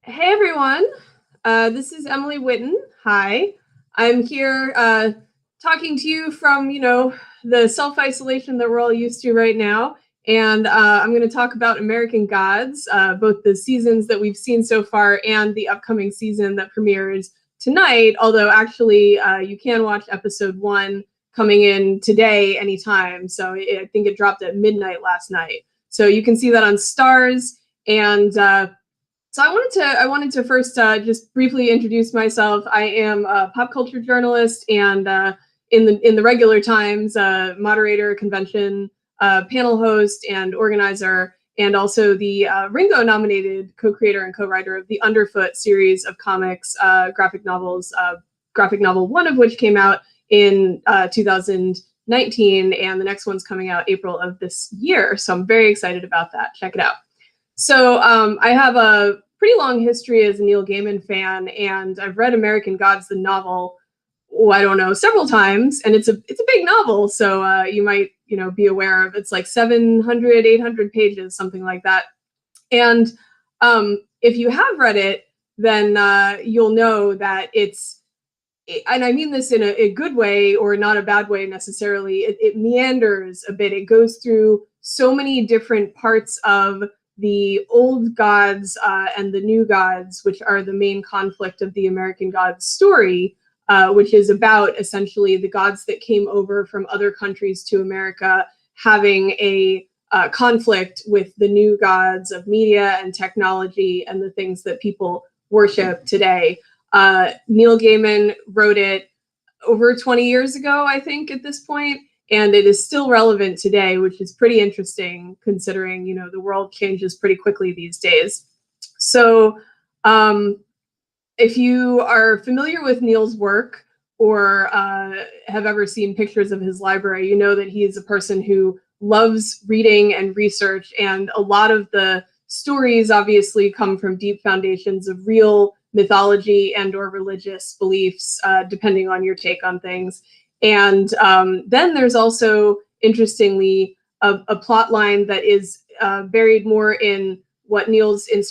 Hey everyone, this is Emily Whitten. Hi, I'm here talking to you from, the self-isolation that we're all used to right now. And I'm going to talk about American Gods, both the seasons that we've seen so far and the upcoming season that premieres tonight. Although actually you can watch episode 1 coming in today anytime. So I think it dropped at midnight last night. So you can see that on Stars. And so I wanted to first just briefly introduce myself. I am a pop culture journalist and in the regular times, moderator, convention, panel host, and organizer, and also the Ringo-nominated co-creator and co-writer of the Underfoot series of comics, graphic novels. Graphic novel one of which came out in 2019, and the next one's coming out April of this year. So I'm very excited about that. Check it out. So I have a pretty long history as a Neil Gaiman fan, and I've read American Gods, the novel, I don't know, several times, and it's a big novel, so you might be aware of. It's like 700, 800 pages, something like that. And if you have read it, then you'll know that and I mean this in a good way or not a bad way necessarily, it meanders a bit. It goes through so many different parts of the old gods and the new gods, which are the main conflict of the American Gods story, which is about essentially the gods that came over from other countries to America having a conflict with the new gods of media and technology and the things that people worship today. Neil Gaiman wrote it over 20 years ago, I think, at this point, and it is still relevant today, which is pretty interesting considering, the world changes pretty quickly these days. So if you are familiar with Neil's work or have ever seen pictures of his library, you know that he is a person who loves reading and research, and a lot of the stories obviously come from deep foundations of real mythology and or religious beliefs, depending on your take on things. And then there's also, interestingly, a plot line that is buried more in what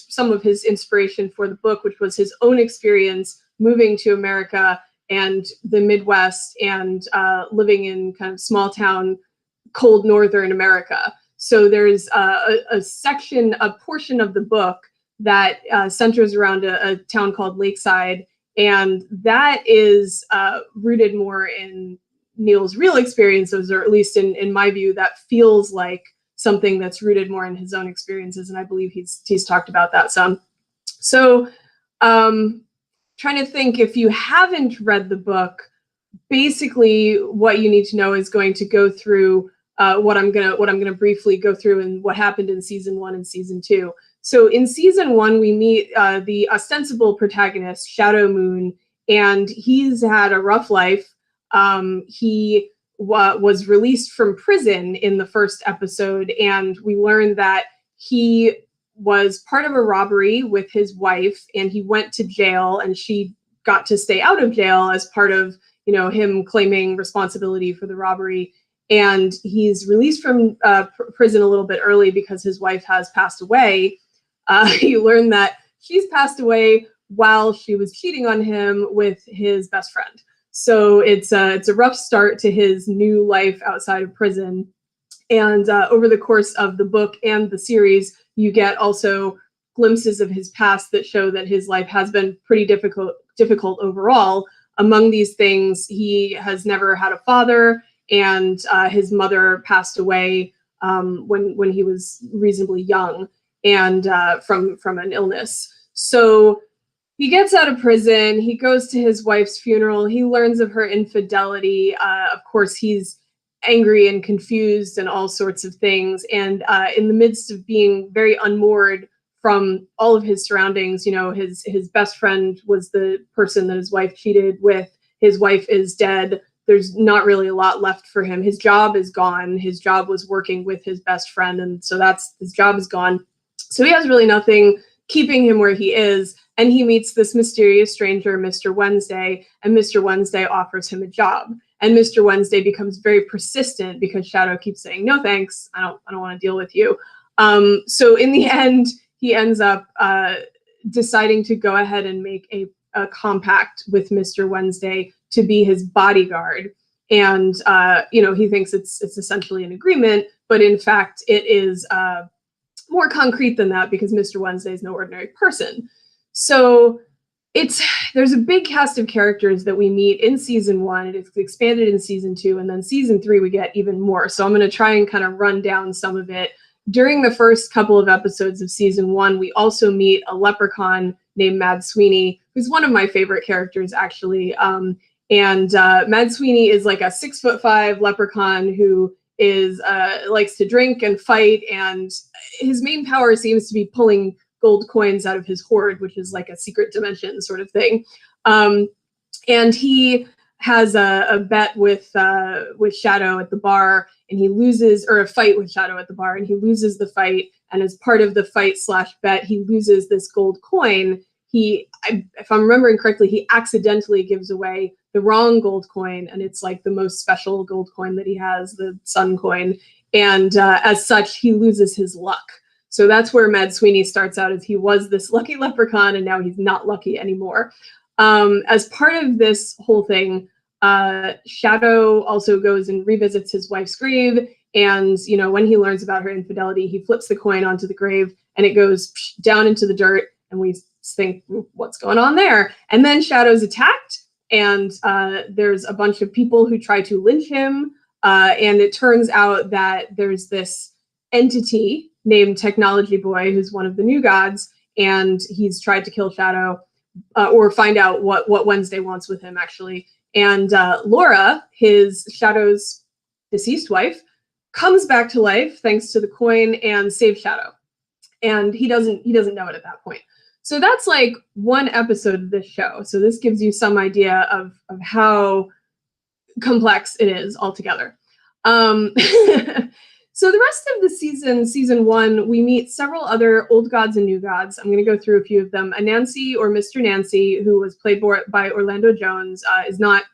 some of his inspiration for the book, which was his own experience moving to America and the Midwest and living in kind of small town, cold northern America. So there's a portion of the book that centers around a town called Lakeside, and that is rooted more in Neil's real experiences, or at least in my view, that feels like something that's rooted more in his own experiences, and I believe he's talked about that some. So trying to think, if you haven't read the book, basically what you need to know is going to go through what I'm gonna briefly go through and what happened in season 1 and season 2. So in season 1, we meet the ostensible protagonist, Shadow Moon, and he's had a rough life. He was released from prison in the first episode, and we learned that he was part of a robbery with his wife, and he went to jail, and she got to stay out of jail as part of him claiming responsibility for the robbery. And he's released from prison a little bit early because his wife has passed away. You learn that she's passed away while she was cheating on him with his best friend. So it's a rough start to his new life outside of prison. And over the course of the book and the series, you get also glimpses of his past that show that his life has been pretty difficult overall. Among these things, he has never had a father, and his mother passed away when he was reasonably young, and from an illness. So he gets out of prison, he goes to his wife's funeral, he learns of her infidelity. Of course, he's angry and confused and all sorts of things. And in the midst of being very unmoored from all of his surroundings, his best friend was the person that his wife cheated with. His wife is dead. There's not really a lot left for him. His job is gone. His job was working with his best friend, and so his job is gone. So he has really nothing keeping him where he is, and he meets this mysterious stranger, Mr. Wednesday, and Mr. Wednesday offers him a job. And Mr. Wednesday becomes very persistent because Shadow keeps saying, "No, thanks. I don't want to deal with you." So in the end, he ends up deciding to go ahead and make a compact with Mr. Wednesday to be his bodyguard. And, he thinks it's essentially an agreement, but in fact, it is more concrete than that because Mr. Wednesday is no ordinary person. So there's a big cast of characters that we meet in season 1. It's expanded in season 2, and then season 3 we get even more. So I'm going to try and kind of run down some of it. During the first couple of episodes of season 1, we also meet a leprechaun named Mad Sweeney, who's one of my favorite characters, actually. Mad Sweeney is like a 6'5" leprechaun who likes to drink and fight, and his main power seems to be pulling gold coins out of his hoard, which is like a secret dimension sort of thing. And he has a bet with Shadow at the bar, and he loses, or a fight with Shadow at the bar, and he loses the fight. And as part of the fight/bet, he loses this gold coin. If I'm remembering correctly, he accidentally gives away the wrong gold coin, and it's like the most special gold coin that he has, the sun coin. And as such, he loses his luck. So that's where Mad Sweeney starts out, as he was this lucky leprechaun, and now he's not lucky anymore. As part of this whole thing, Shadow also goes and revisits his wife's grave, and when he learns about her infidelity, he flips the coin onto the grave, and it goes down into the dirt, and we think, what's going on there? And then Shadow's attacked, and there's a bunch of people who try to lynch him, and it turns out that there's this entity named Technology Boy, who's one of the new gods, and he's tried to kill Shadow, or find out what Wednesday wants with him, actually. And Laura, Shadow's deceased wife, comes back to life thanks to the coin and saves Shadow. And he doesn't know it at that point. So that's like one episode of this show. So this gives you some idea of how complex it is altogether. So the rest of the season 1, we meet several other old gods and new gods. I'm going to go through a few of them. Anansi, or Mr. Nancy, who was played by Orlando Jones, is not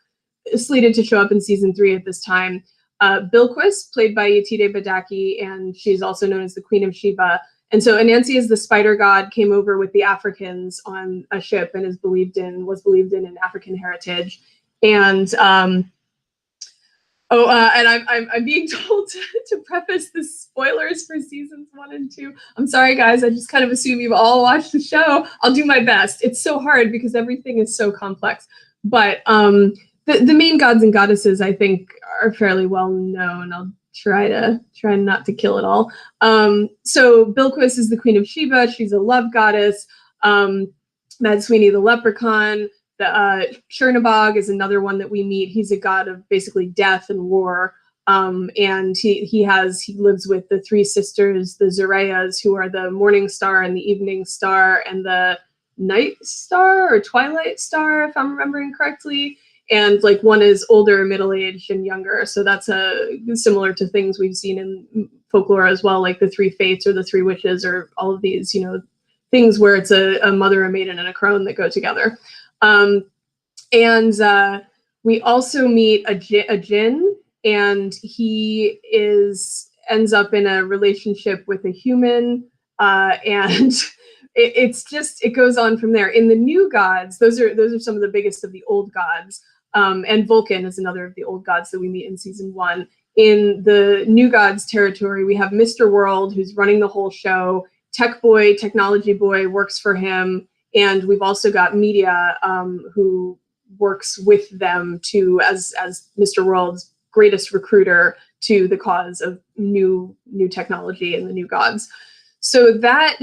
slated to show up in season 3 at this time. Bilquis, played by Yetide Badaki, and she's also known as the Queen of Sheba. And so Anansi, is the spider god, came over with the Africans on a ship and was believed in African heritage. And and I'm being told to preface the spoilers for seasons 1 and 2. I'm sorry, guys. I just kind of assume you've all watched the show. I'll do my best. It's so hard because everything is so complex. But the main gods and goddesses, I think, are fairly well known. I'll try not to kill it all. So Bilquis is the Queen of Sheba. She's a love goddess. Mad Sweeney, the leprechaun. Chernabog is another one that we meet. He's a god of basically death and war. And he lives with the 3 sisters, the Zorayas, who are the morning star and the evening star and the night star or twilight star, if I'm remembering correctly. And like one is older, middle-aged, and younger. So that's similar to things we've seen in folklore as well, like the 3 fates or the 3 witches, or all of these, things where it's a mother, a maiden, and a crone that go together. We also meet a djinn, and he ends up in a relationship with a human, and it goes on from there. In the new gods, those are some of the biggest of the old gods, and Vulcan is another of the old gods that we meet in season 1. In the new gods territory, we have Mr. World, who's running the whole show. Technology Boy works for him. And we've also got Media, who works with them as Mr. World's greatest recruiter to the cause of new technology and the new gods. So that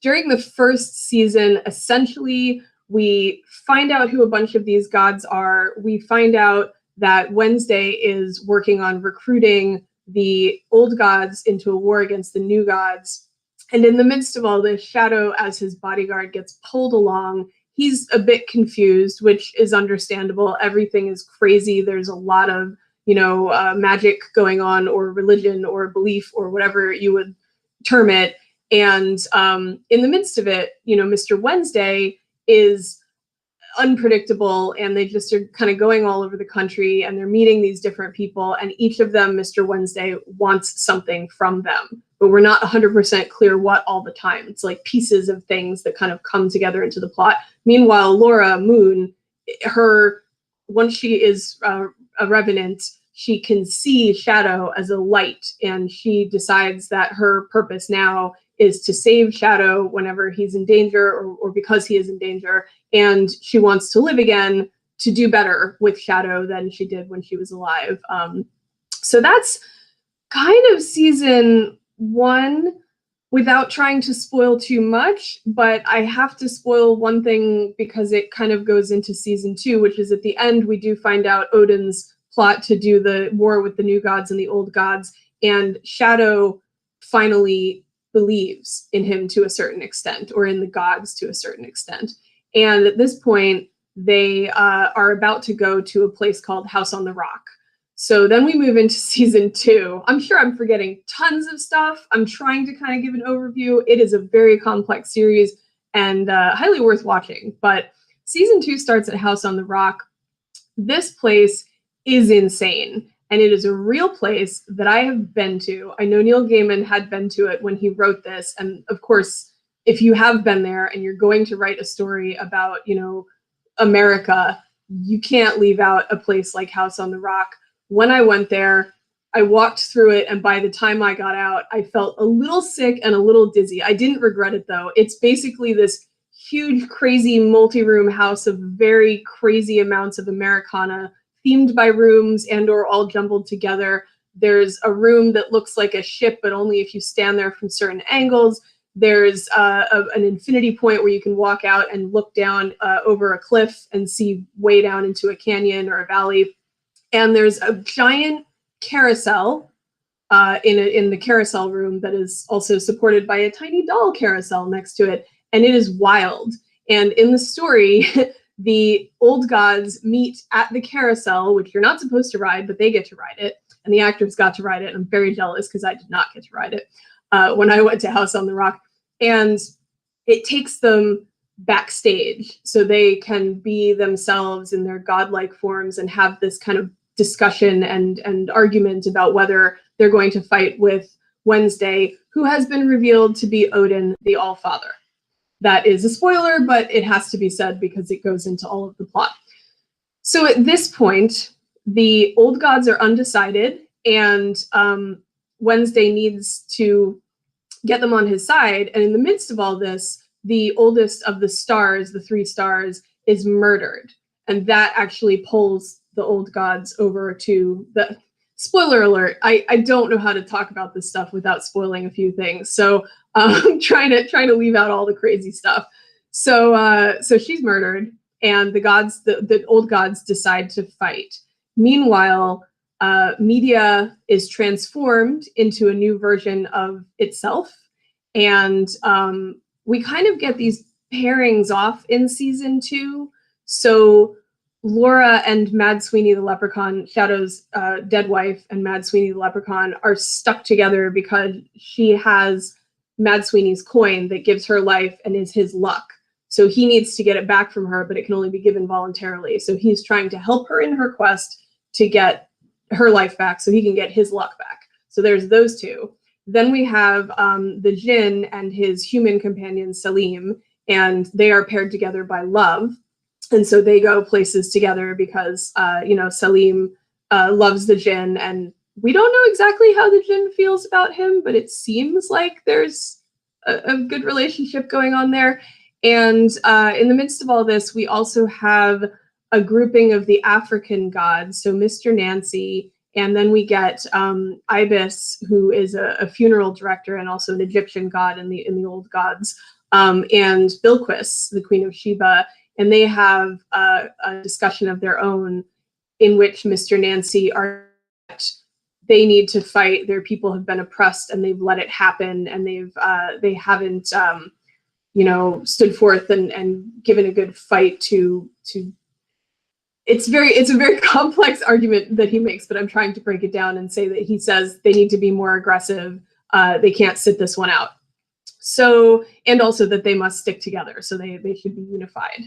during the first season, essentially, we find out who a bunch of these gods are. We find out that Wednesday is working on recruiting the old gods into a war against the new gods. And in the midst of all this, Shadow, as his bodyguard, gets pulled along. He's a bit confused, which is understandable. Everything is crazy. There's a lot of, magic going on, or religion, or belief, or whatever you would term it. And in the midst of it, Mr. Wednesday is unpredictable, and they just are kind of going all over the country, and they're meeting these different people, and each of them, Mr. Wednesday wants something from them, but we're not 100% clear what all the time. It's like pieces of things that kind of come together into the plot. Meanwhile, Laura Moon, once she is a revenant, she can see Shadow as a light, and she decides that her purpose now is to save Shadow whenever he's in danger, or because he is in danger, and she wants to live again to do better with Shadow than she did when she was alive. So that's kind of season 1 without trying to spoil too much, but I have to spoil one thing because it kind of goes into season 2, which is at the end we do find out Odin's plot to do the war with the new gods and the old gods, and Shadow finally believes in him to a certain extent, or in the gods to a certain extent. And at this point, they are about to go to a place called House on the Rock. So then we move into season 2. I'm sure I'm forgetting tons of stuff. I'm trying to kind of give an overview. It is a very complex series and highly worth watching. But season 2 starts at House on the Rock. This place is insane, and it is a real place that I have been to. I know Neil Gaiman had been to it when he wrote this, and of course, if you have been there and you're going to write a story about, America, you can't leave out a place like House on the Rock. When I went there, I walked through it, and by the time I got out, I felt a little sick and a little dizzy. I didn't regret it, though. It's basically this huge, crazy multi-room house of very crazy amounts of Americana, themed by rooms and or all jumbled together. There's a room that looks like a ship, but only if you stand there from certain angles. There's an infinity point where you can walk out and look down over a cliff and see way down into a canyon or a valley. And there's a giant carousel in the carousel room that is also supported by a tiny doll carousel next to it. And it is wild. And in the story, the old gods meet at the carousel, which you're not supposed to ride, but they get to ride it. And the actors got to ride it. And I'm very jealous because I did not get to ride it when I went to House on the Rock. And it takes them backstage so they can be themselves in their godlike forms and have this kind of discussion and argument about whether they're going to fight with Wednesday, who has been revealed to be Odin, the All-Father. That is a spoiler, but it has to be said because it goes into all of the plot. So at this point, the old gods are undecided, and Wednesday needs to get them on his side. And in the midst of all this, the oldest of the stars, the 3 stars, is murdered. And that actually pulls the old gods over to the... Spoiler alert, I don't know how to talk about this stuff without spoiling a few things. So I'm trying to leave out all the crazy stuff. So she's murdered, and the gods, the old gods, decide to fight. Meanwhile, media is transformed into a new version of itself, and we kind of get these pairings off in season 2. So Laura and Mad Sweeney the Leprechaun, Shadow's dead wife, and Mad Sweeney the Leprechaun are stuck together because she has Mad Sweeney's coin that gives her life and is his luck. So he needs to get it back from her, but it can only be given voluntarily. So he's trying to help her in her quest to get her life back so he can get his luck back. So there's those 2. Then we have the Jinn and his human companion Salim, and they are paired together by love. And so they go places together because, Salim loves the Jinn, and we don't know exactly how the Jinn feels about him, but it seems like there's a good relationship going on there. And in the midst of all this, we also have a grouping of the African gods, so Mr. Nancy, and then we get Ibis, who is a funeral director and also an Egyptian god in the old gods, and Bilquis, the Queen of Sheba. And they have a discussion of their own in which Mr. Nancy they need to fight. Their people have been oppressed, and they've let it happen, and they haven't stood forth and given a good fight to. It's a very complex argument that he makes, but I'm trying to break it down and say that he says they need to be more aggressive. They can't sit this one out. So, and also that they must stick together. So they should be unified.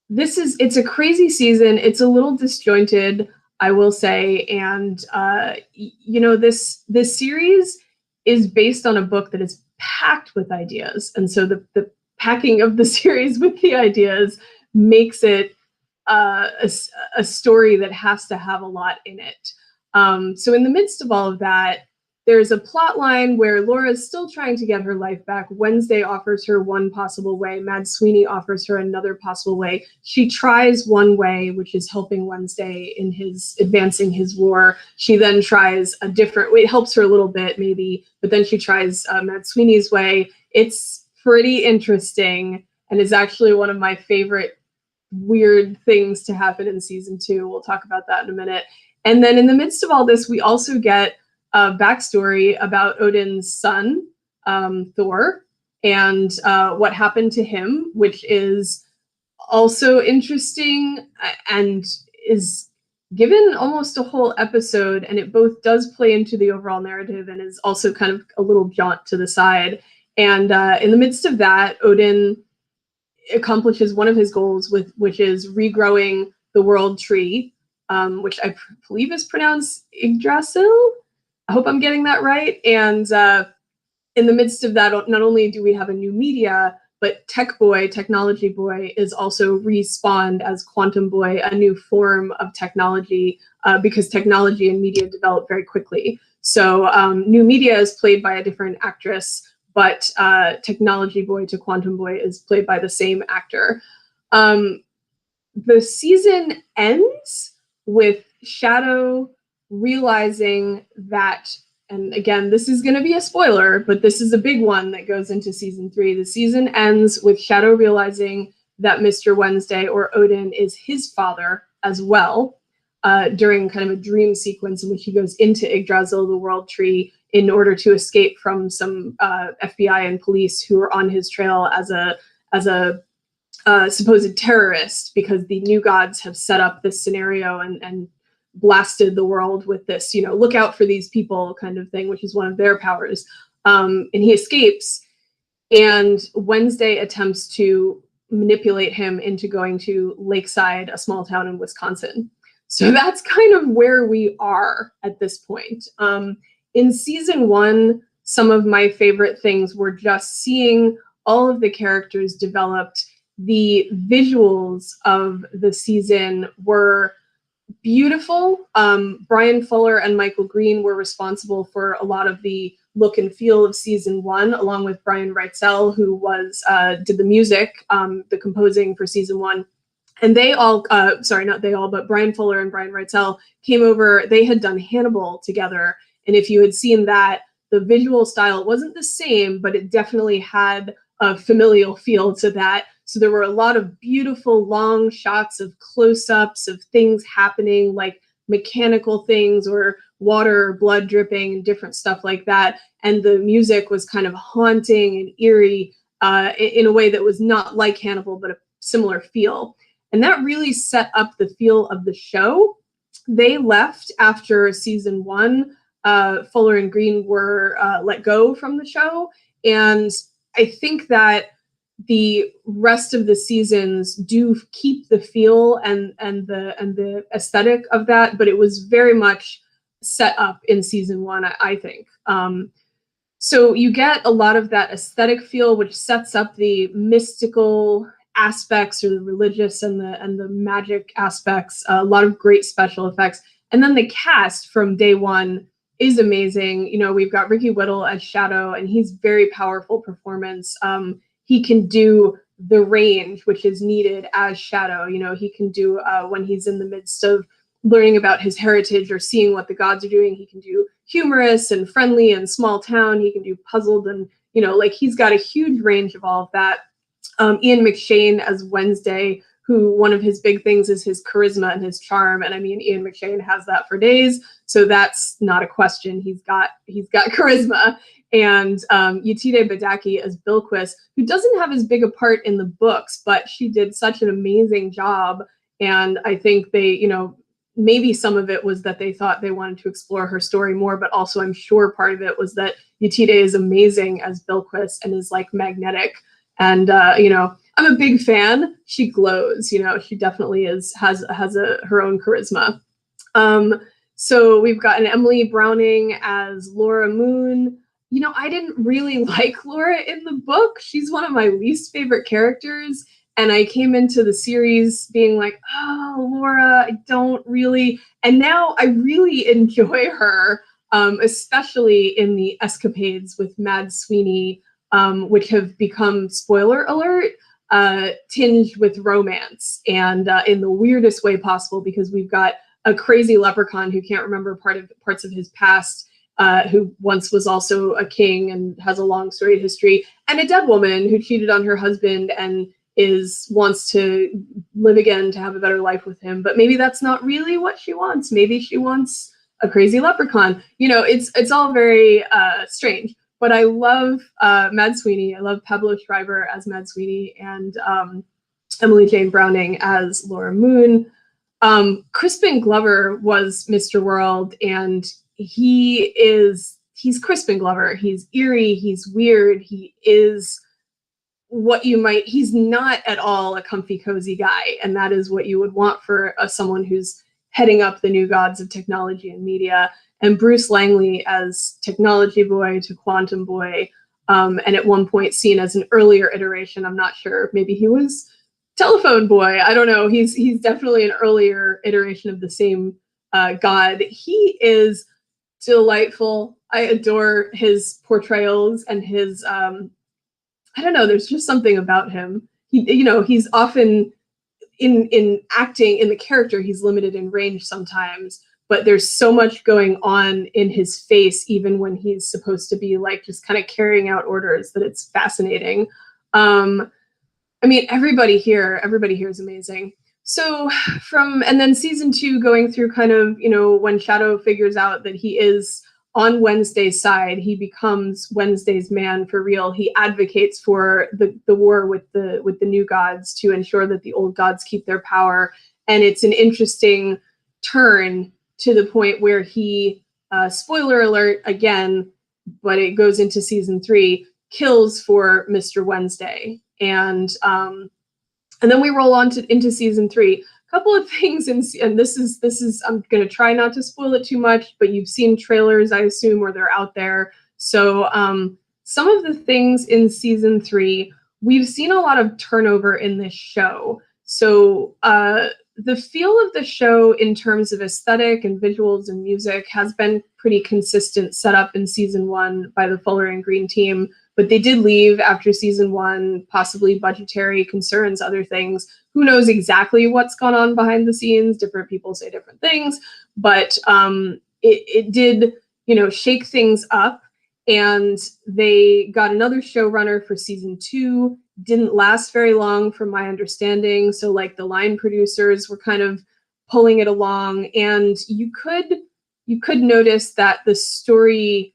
It's a crazy season. It's a little disjointed, I will say, and this series is based on a book that is packed with ideas, and so the packing of the series with the ideas makes it a story that has to have a lot in it. So in the midst of all of that, there's a plot line where Laura's still trying to get her life back. Wednesday offers her one possible way. Mad Sweeney offers her another possible way. She tries one way, which is helping Wednesday in his advancing his war. She then tries a different way. It helps her a little bit, maybe, but then she tries Mad Sweeney's way. It's pretty interesting and is actually one of my favorite weird things to happen in season 2. We'll talk about that in a minute. And then in the midst of all this, we also get a backstory about Odin's son, Thor, and what happened to him, which is also interesting and is given almost a whole episode, and it both does play into the overall narrative and is also kind of a little jaunt to the side. And in the midst of that, Odin accomplishes one of his goals, which is regrowing the world tree, which I believe is pronounced Yggdrasil. I hope I'm getting that right. And in the midst of that, not only do we have a new media, but Technology Boy, is also respawned as Quantum Boy, a new form of technology, because technology and media develop very quickly. So new media is played by a different actress, but Technology Boy to Quantum Boy is played by the same actor. The season ends with Shadow realizing that, and again, this is going to be a spoiler, but this is a big one that goes into season 3. The season ends with Shadow realizing that Mr. Wednesday, or Odin, is his father as well, during kind of a dream sequence in which he goes into Yggdrasil, the world tree, in order to escape from some FBI and police who are on his trail as a supposed terrorist, because the new gods have set up this scenario and blasted the world with this, look out for these people kind of thing, which is one of their powers. And he escapes, and Wednesday attempts to manipulate him into going to Lakeside, a small town in Wisconsin. So that's kind of where we are at this point. In season 1, some of my favorite things were just seeing all of the characters developed. The visuals of the season were beautiful. Brian Fuller and Michael Green were responsible for a lot of the look and feel of season 1, along with Brian Reitzell, who did the music, the composing for season 1. And they all, sorry, not they all, but Brian Fuller and Brian Reitzell came over. They had done Hannibal together. And if you had seen that, the visual style wasn't the same, but it definitely had a familial feel to that. So there were a lot of beautiful long shots of close-ups of things happening, like mechanical things or water or blood dripping and different stuff like that. And the music was kind of haunting and eerie in a way that was not like Hannibal, but a similar feel. And that really set up the feel of the show. They left after season 1. Fuller and Green were let go from the show. And I think that the rest of the seasons do keep the feel and the aesthetic of that, but it was very much set up in season 1, I think. So you get a lot of that aesthetic feel, which sets up the mystical aspects, or the religious and the magic aspects. A lot of great special effects, and then the cast from day 1 is amazing. We've got Ricky Whittle as Shadow, and he's very powerful performance. He can do the range which is needed as Shadow. He can do when he's in the midst of learning about his heritage or seeing what the gods are doing. He can do humorous and friendly and small town. He can do puzzled, and he's got a huge range of all of that. Ian McShane as Wednesday, who one of his big things is his charisma and his charm. And I mean, Ian McShane has that for days. So that's not a question. He's got charisma. And Yetide Badaki as Bilquis, who doesn't have as big a part in the books, but she did such an amazing job. And I think they, maybe some of it was that they thought they wanted to explore her story more, but also I'm sure part of it was that Yetide is amazing as Bilquis and is like magnetic. And, I'm a big fan. She glows, you know, she definitely has her own charisma. So we've got an Emily Browning as Laura Moon. You know, I didn't really like Laura in the book. She's one of my least favorite characters. And I came into the series being like, oh, Laura, I don't really. And now I really enjoy her, especially in the escapades with Mad Sweeney, which have become, spoiler alert, tinged with romance, and in the weirdest way possible, because we've got a crazy leprechaun who can't remember parts of his past, who once was also a king and has a long storied history, and a dead woman who cheated on her husband and wants to live again to have a better life with him. But maybe that's not really what she wants. Maybe she wants a crazy leprechaun. You know, it's all very strange. But I love Mad Sweeney. I love Pablo Schreiber as Mad Sweeney, and Emily Jane Browning as Laura Moon. Crispin Glover was Mr. World, and he's Crispin Glover. He's eerie, he's weird, he is he's not at all a comfy, cozy guy, and that is what you would want for someone who's heading up the new gods of technology and media. And Bruce Langley as Technology Boy to Quantum Boy, and at one point seen as an earlier iteration. I'm not sure, maybe he was Telephone Boy. I don't know. He's definitely an earlier iteration of the same god. He is delightful. I adore his portrayals and his I don't know, there's just something about him. He's often in acting in the character, he's limited in range sometimes, but there's so much going on in his face, even when he's supposed to be like just kind of carrying out orders, that it's fascinating. I mean, everybody here is amazing. So and then season 2 going through kind of, you know, when Shadow figures out that he is on Wednesday's side, he becomes Wednesday's man for real. He advocates for the war with the new gods to ensure that the old gods keep their power. And it's an interesting turn to the point where he, spoiler alert again, but it goes into season 3, kills for Mr. Wednesday. And then we roll on into season 3. Couple of things, and this is I'm going to try not to spoil it too much, but you've seen trailers, I assume, or they're out there. So some of the things in season 3, we've seen a lot of turnover in this show. So the feel of the show in terms of aesthetic and visuals and music has been pretty consistent, set up in season 1 by the Fuller and Green team, but they did leave after season 1, possibly budgetary concerns, other things. Who knows exactly what's gone on behind the scenes? Different people say different things, but it did, you know, shake things up. And they got another showrunner for season 2. Didn't last very long, from my understanding. So, like, the line producers were kind of pulling it along, and you could notice that the story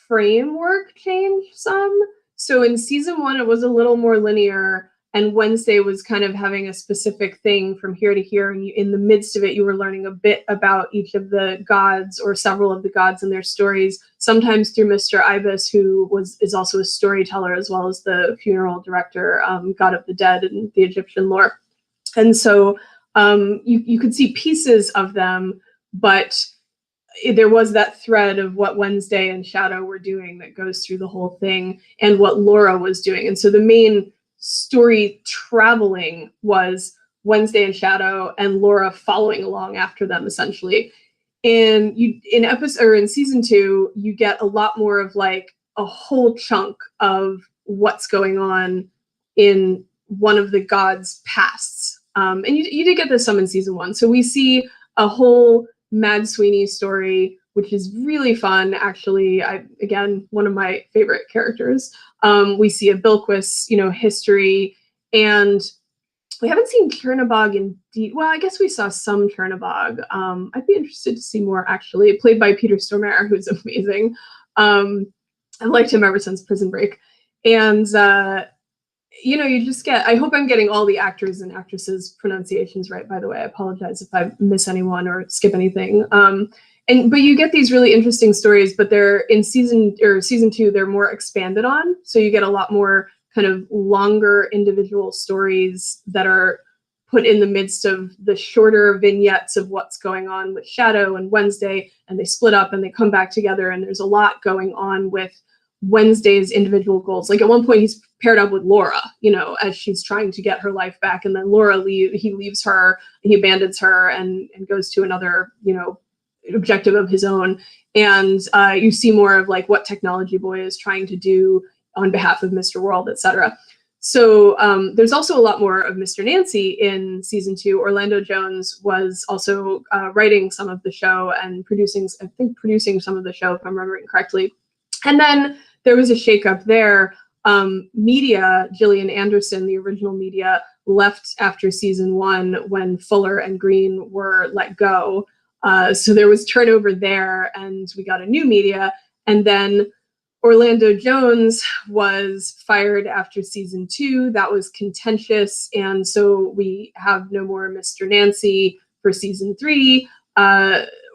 framework changed some. So in season 1, it was a little more linear, and Wednesday was kind of having a specific thing from here to here, and in the midst of it, you were learning a bit about each of the gods, or several of the gods and their stories, sometimes through Mr. Ibis, who is also a storyteller, as well as the funeral director, god of the dead and the Egyptian lore. And so you could see pieces of them, but there was that thread of what Wednesday and Shadow were doing that goes through the whole thing, and what Laura was doing. And so the main story traveling was Wednesday and Shadow, and Laura following along after them, essentially. And in season 2, you get a lot more of like a whole chunk of what's going on in one of the gods' pasts. And you did get this some in season 1. So we see a whole Mad Sweeney story, which is really fun, actually. Again, one of my favorite characters. We see a Bilquis, history, and we haven't seen Chernabog in well, I guess we saw some Chernabog. I'd be interested to see more, actually. Played by Peter Stormare, who's amazing. I've liked him ever since Prison Break. And you just get, I hope I'm getting all the actors and actresses' pronunciations right, by the way. I apologize if I miss anyone or skip anything. But you get these really interesting stories, but they're in season 2, they're more expanded on. So you get a lot more kind of longer individual stories that are put in the midst of the shorter vignettes of what's going on with Shadow and Wednesday, and they split up and they come back together, and there's a lot going on with Wednesday's individual goals. Like at one point he's paired up with Laura, you know, as she's trying to get her life back, and then Laura he leaves her, he abandons her and goes to another, you know, objective of his own. And you see more of like what Technology Boy is trying to do on behalf of Mr. World, etc. So there's also a lot more of Mr. Nancy in season 2. Orlando Jones was also writing some of the show and producing some of the show, if I'm remembering correctly. And then there was a shakeup there. Media, Gillian Anderson, the original media, left after season 1 when Fuller and Green were let go. So there was turnover there, and we got a new media. And then Orlando Jones was fired after season 2. That was contentious, and so we have no more Mr. Nancy for season 3.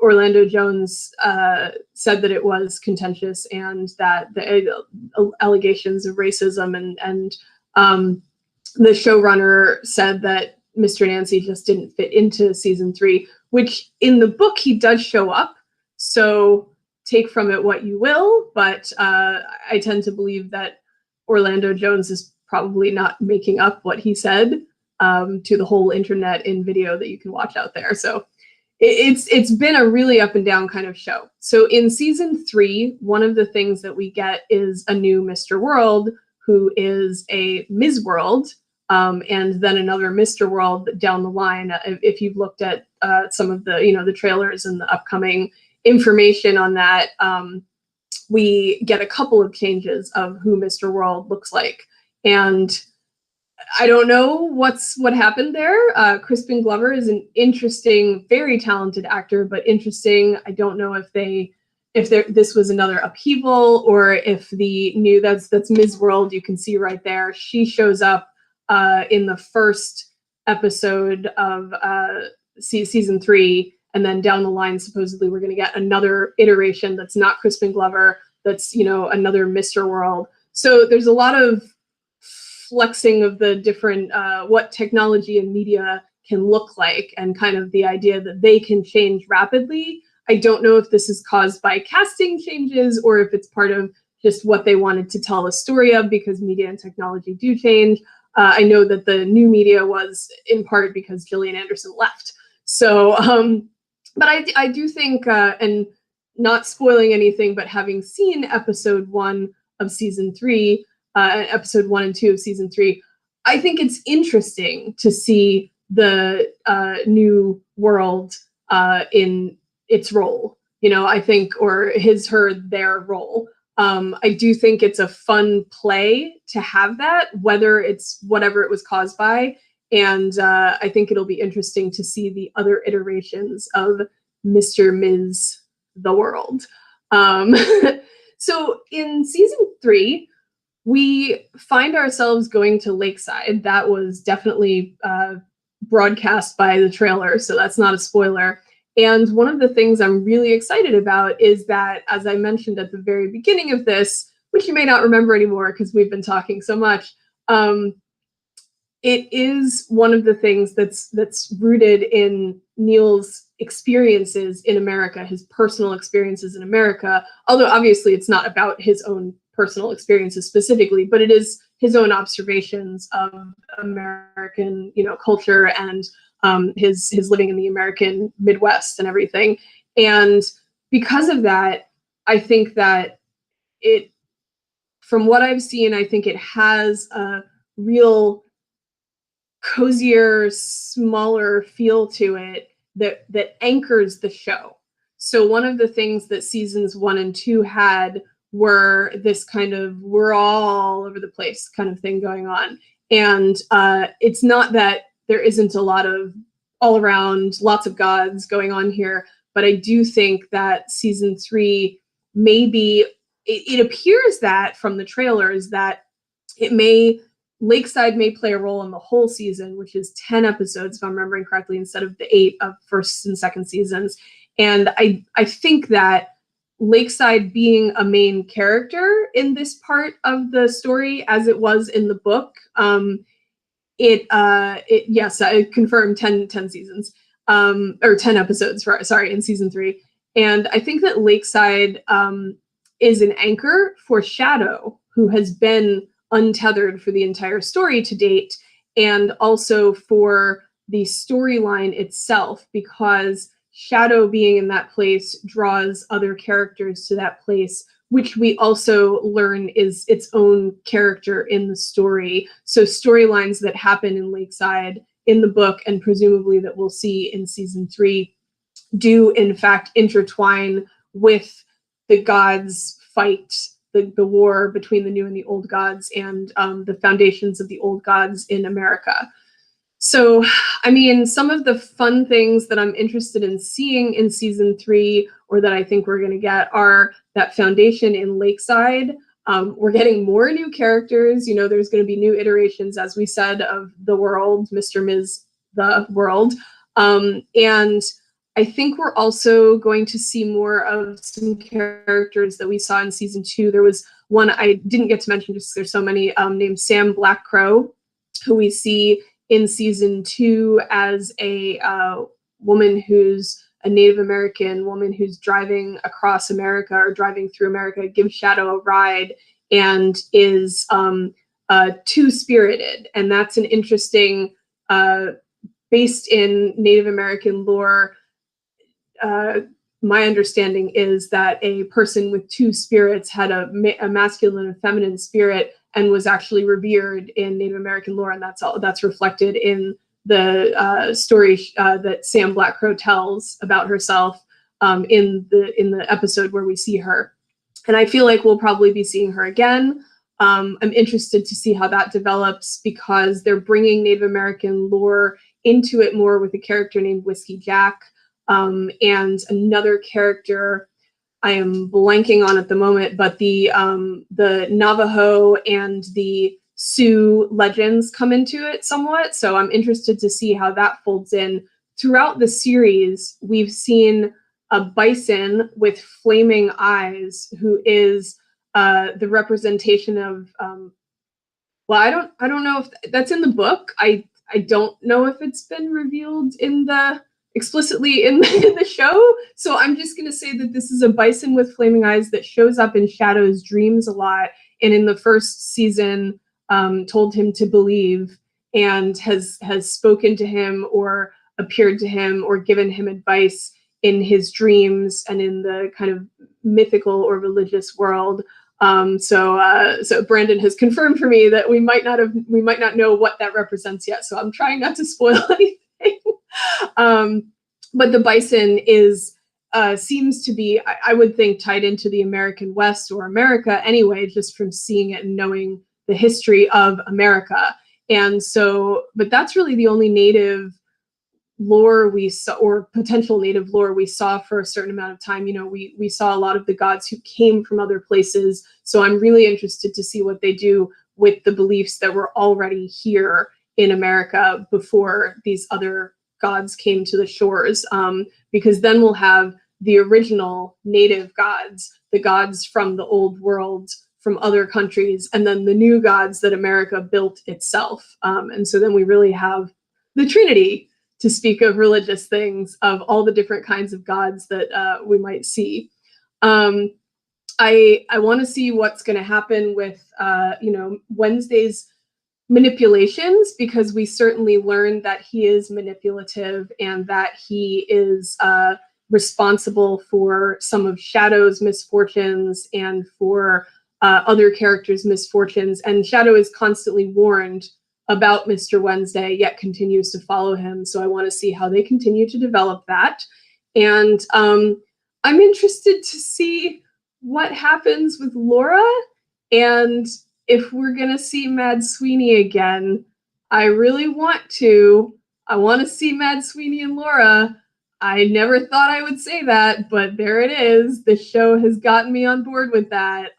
Orlando Jones said that it was contentious and that the allegations of racism and the showrunner said that Mr. Nancy just didn't fit into season 3, which in the book he does show up. So take from it what you will, but I tend to believe that Orlando Jones is probably not making up what he said to the whole internet in video that you can watch out there. So it's been a really up and down kind of show. So in season 3, one of the things that we get is a new Mr. World, who is a Ms. World, and then another Mr. World down the line. If you've looked at some of the, you know, the trailers and the upcoming information on that, we get a couple of changes of who Mr. World looks like. And I don't know what happened there. Crispin Glover is an interesting, very talented actor, but interesting. I don't know if this was another upheaval or if the new, that's Ms. World, you can see right there. She shows up in the first episode of season 3, and then down the line, supposedly we're going to get another iteration that's not Crispin Glover, that's, you know, another Mr. World. So there's a lot of flexing of the different, what technology and media can look like, and kind of the idea that they can change rapidly. I don't know if this is caused by casting changes or if it's part of just what they wanted to tell a story of, because media and technology do change. I know that the new media was in part because Gillian Anderson left. So, but I do think, and not spoiling anything, but having seen episode 1 of season 3, episode 1 and 2 of season 3, I think it's interesting to see the new world in its role, you know, I think, or his, her, their role. I do think it's a fun play to have that, whether it's whatever it was caused by. And I think it'll be interesting to see the other iterations of Mr. Ms. The World. So in season 3, we find ourselves going to Lakeside. That was definitely broadcast by the trailer, so that's not a spoiler. And one of the things I'm really excited about is that, as I mentioned at the very beginning of this, which you may not remember anymore because we've been talking so much, it is one of the things that's rooted in Neil's experiences in America, his personal experiences in America, although obviously it's not about his own personal experiences specifically, but it is his own observations of American, you know, culture and his living in the American Midwest and everything. And because of that, I think that it, from what I've seen, I think it has a real cozier, smaller feel to it that anchors the show. So one of the things that seasons 1 and 2 had were this kind of we're all over the place kind of thing going on. And it's not that there isn't a lot of all around, lots of gods going on here, but I do think that season 3 maybe, it appears that from the trailers that Lakeside may play a role in the whole season, which is 10 episodes, if I'm remembering correctly, instead of the 8 of first and second seasons. And I think that Lakeside being a main character in this part of the story as it was in the book. Yes, I confirmed 10 seasons, or 10 episodes, sorry, in season 3. And I think that Lakeside is an anchor for Shadow, who has been untethered for the entire story to date, and also for the storyline itself, because Shadow being in that place draws other characters to that place, which we also learn is its own character in the story. So storylines that happen in Lakeside in the book, and presumably that we'll see in season 3, do in fact intertwine with the gods' fight, the war between the new and the old gods, and the foundations of the old gods in America. So, I mean, some of the fun things that I'm interested in seeing in season 3, or that I think we're going to get, are that foundation in Lakeside. We're getting more new characters. You know, there's going to be new iterations, as we said, of the world, Mr. Ms. The world. And I think we're also going to see more of some characters that we saw in season 2. There was one I didn't get to mention, just there's so many, named Sam Blackcrow, who we see in season 2 as a woman who's a Native American woman who's driving across America, or driving through America, gives Shadow a ride, and is two-spirited. And that's an interesting, based in Native American lore, my understanding is that a person with two spirits had a masculine and feminine spirit, and was actually revered in Native American lore, and that's reflected in the story that Sam Blackcrow tells about herself in the episode where we see her. And I feel like we'll probably be seeing her again. I'm interested to see how that develops, because they're bringing Native American lore into it more with a character named Whiskey Jack, and another character I am blanking on at the moment, but the Navajo and the Sioux legends come into it somewhat. So I'm interested to see how that folds in. Throughout the series, we've seen a bison with flaming eyes, who is the representation of, well, I don't know if that's in the book. I don't know if it's been revealed explicitly in the show. So I'm just going to say that this is a bison with flaming eyes that shows up in Shadow's dreams a lot, and in the first season told him to believe, and has spoken to him, or appeared to him, or given him advice in his dreams, and in the kind of mythical or religious world. So Brandon has confirmed for me that we might not know what that represents yet. So I'm trying not to spoil anything. But the bison seems to be, I would think, tied into the American West, or America anyway, just from seeing it and knowing the history of America. And so, but that's really the only native lore we saw, or potential native lore we saw for a certain amount of time. You know, we saw a lot of the gods who came from other places. So I'm really interested to see what they do with the beliefs that were already here in America before these other gods came to the shores, because then we'll have the original native gods, the gods from the old world, from other countries, and then the new gods that America built itself. And so then we really have the Trinity, to speak of religious things, of all the different kinds of gods that we might see. I want to see what's going to happen with Wednesday's manipulations, because we certainly learned that he is manipulative, and that he is responsible for some of Shadow's misfortunes, and for other characters' misfortunes. And Shadow is constantly warned about Mr. Wednesday, yet continues to follow him. So I want to see how they continue to develop that. And I'm interested to see what happens with Laura, and if we're going to see Mad Sweeney again. I really want to. I want to see Mad Sweeney and Laura. I never thought I would say that, but there it is. The show has gotten me on board with that.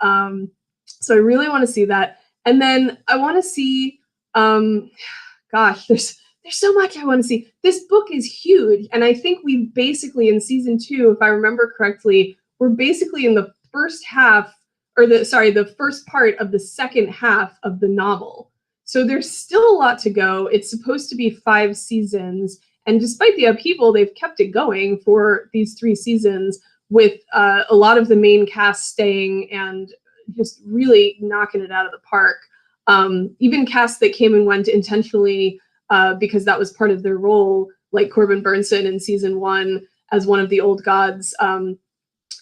So I really want to see that. And then I want to see, gosh, there's so much I want to see. This book is huge. And I think we basically, in season 2, if I remember correctly, we're basically in the first half, or the first part of the second half of the novel. So there's still a lot to go. It's supposed to be 5 seasons, and despite the upheaval, they've kept it going for these 3 seasons with a lot of the main cast staying and just really knocking it out of the park. Even casts that came and went intentionally because that was part of their role, like Corbin Burnson in season 1 as one of the old gods.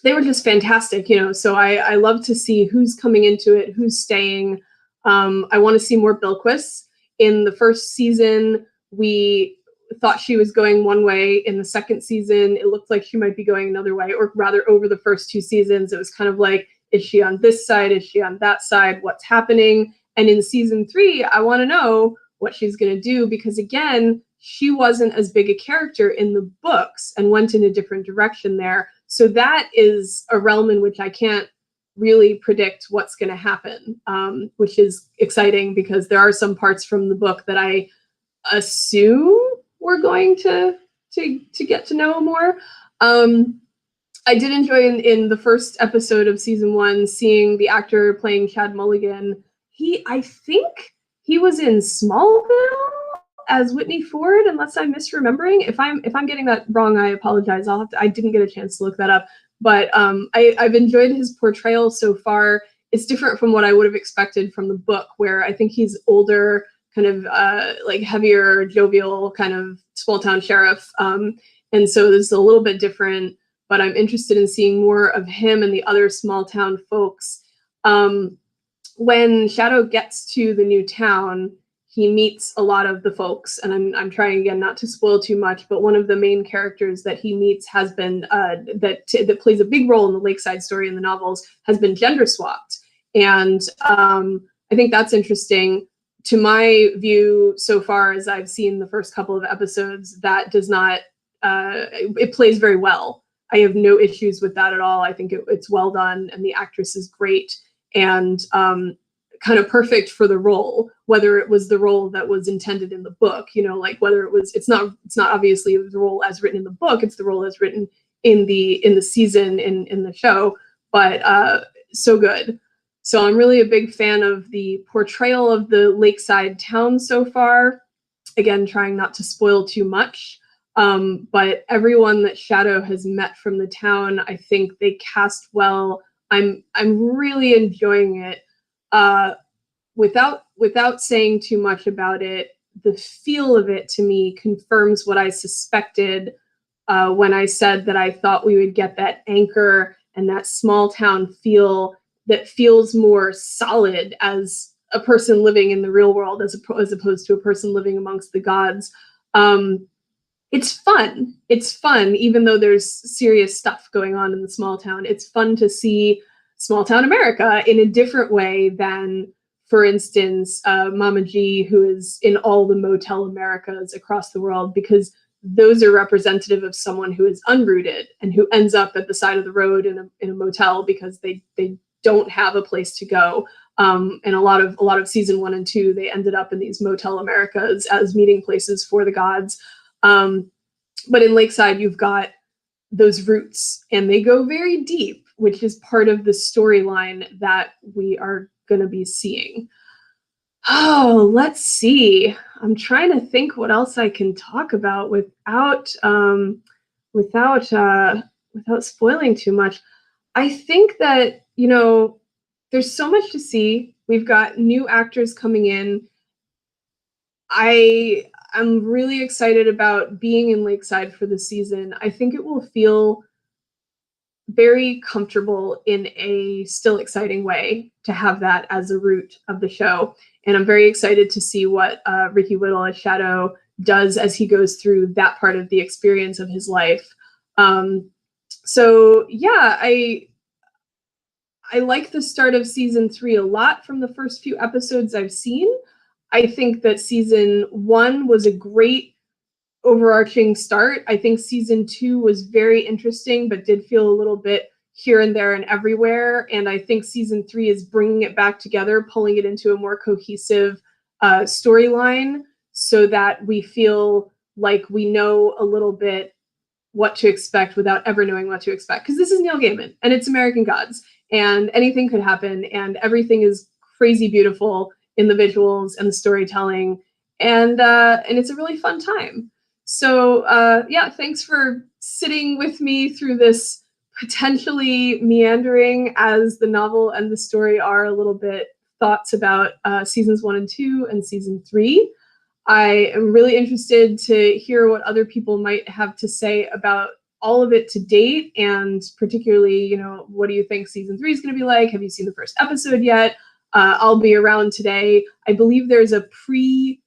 They were just fantastic, so I love to see who's coming into it, who's staying. I want to see more Bilquis. In the first season, we thought she was going one way. In the second season, it looked like she might be going another way, or rather over the first 2 seasons, it was kind of like, is she on this side? Is she on that side? What's happening? And in season 3, I want to know what she's going to do, because again, she wasn't as big a character in the books and went in a different direction there. So that is a realm in which I can't really predict what's going to happen, which is exciting because there are some parts from the book that I assume we're going to get to know more. I did enjoy in the first episode of season 1 seeing the actor playing Chad Mulligan. I think he was in Smallville as Whitney Ford, unless I'm misremembering. If I'm getting that wrong, I apologize. I didn't get a chance to look that up, but I've enjoyed his portrayal so far. It's different from what I would have expected from the book, where I think he's older, kind of like heavier, jovial, kind of small town sheriff, and so this is a little bit different. But I'm interested in seeing more of him and the other small town folks. When Shadow gets to the new town, he meets a lot of the folks, and I'm trying again not to spoil too much, but one of the main characters that he meets has been that plays a big role in the Lakeside story in the novels, has been gender swapped, and I think that's interesting. To my view, so far as I've seen the first couple of episodes, that does not it plays very well. I have no issues with that at all. I think it's well done, and the actress is great, and kind of perfect for the role, whether it was the role that was intended in the book, like whether it's not obviously the role as written in the book, it's the role as written in the season in the show, but so good. So I'm really a big fan of the portrayal of the Lakeside town so far. Again, trying not to spoil too much. But everyone that Shadow has met from the town, I think they cast well. I'm really enjoying it. Without saying too much about it, the feel of it to me confirms what I suspected when I said that I thought we would get that anchor and that small town feel that feels more solid as a person living in the real world as opposed to a person living amongst the gods. It's fun. It's fun, even though there's serious stuff going on in the small town. It's fun to see small town America in a different way than, for instance, Mama G, who is in all the Motel Americas across the world, because those are representative of someone who is unrooted and who ends up at the side of the road in a motel because they don't have a place to go. And a lot of season 1 and 2, they ended up in these Motel Americas as meeting places for the gods. But in Lakeside, you've got those roots, and they go very deep, which is part of the storyline that we are going to be seeing. Oh, let's see. I'm trying to think what else I can talk about without spoiling too much. I think that, there's so much to see. We've got new actors coming in. I'm really excited about being in Lakeside for the season. I think it will feel very comfortable in a still exciting way to have that as a root of the show. And I'm very excited to see what Ricky Whittle as Shadow does as he goes through that part of the experience of his life. So yeah, I like the start of season 3 a lot from the first few episodes I've seen. I think that season 1 was a great overarching start. I think season 2 was very interesting, but did feel a little bit here and there and everywhere. And I think season 3 is bringing it back together, pulling it into a more cohesive storyline so that we feel like we know a little bit what to expect without ever knowing what to expect. Because this is Neil Gaiman and it's American Gods, and anything could happen, and everything is crazy beautiful in the visuals and the storytelling, and it's a really fun time. So yeah, thanks for sitting with me through this potentially meandering, as the novel and the story are a little bit, thoughts about seasons 1 and 2 and season 3. I am really interested to hear what other people might have to say about all of it to date, and particularly, you know, what do you think season 3 is going to be like? Have you seen the first episode yet? I'll be around today. I believe there's a pre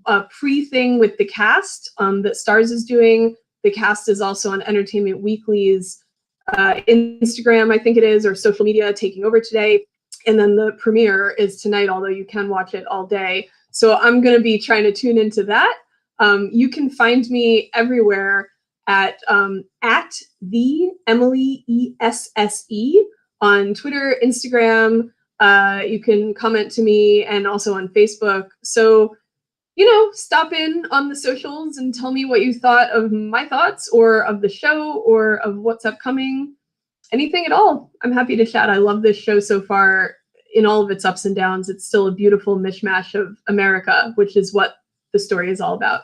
thing with the cast that Stars is doing. The cast is also on Entertainment Weekly's Instagram, I think it is, or social media, taking over today. And then the premiere is tonight, although you can watch it all day. So I'm going to be trying to tune into that. You can find me everywhere at the Emily ESSE on Twitter, Instagram. You can comment to me, and also on Facebook. So, you know, stop in on the socials and tell me what you thought of my thoughts, or of the show, or of what's upcoming. Anything at all. I'm happy to chat. I love this show so far. In all of its ups and downs, it's still a beautiful mishmash of America, which is what the story is all about.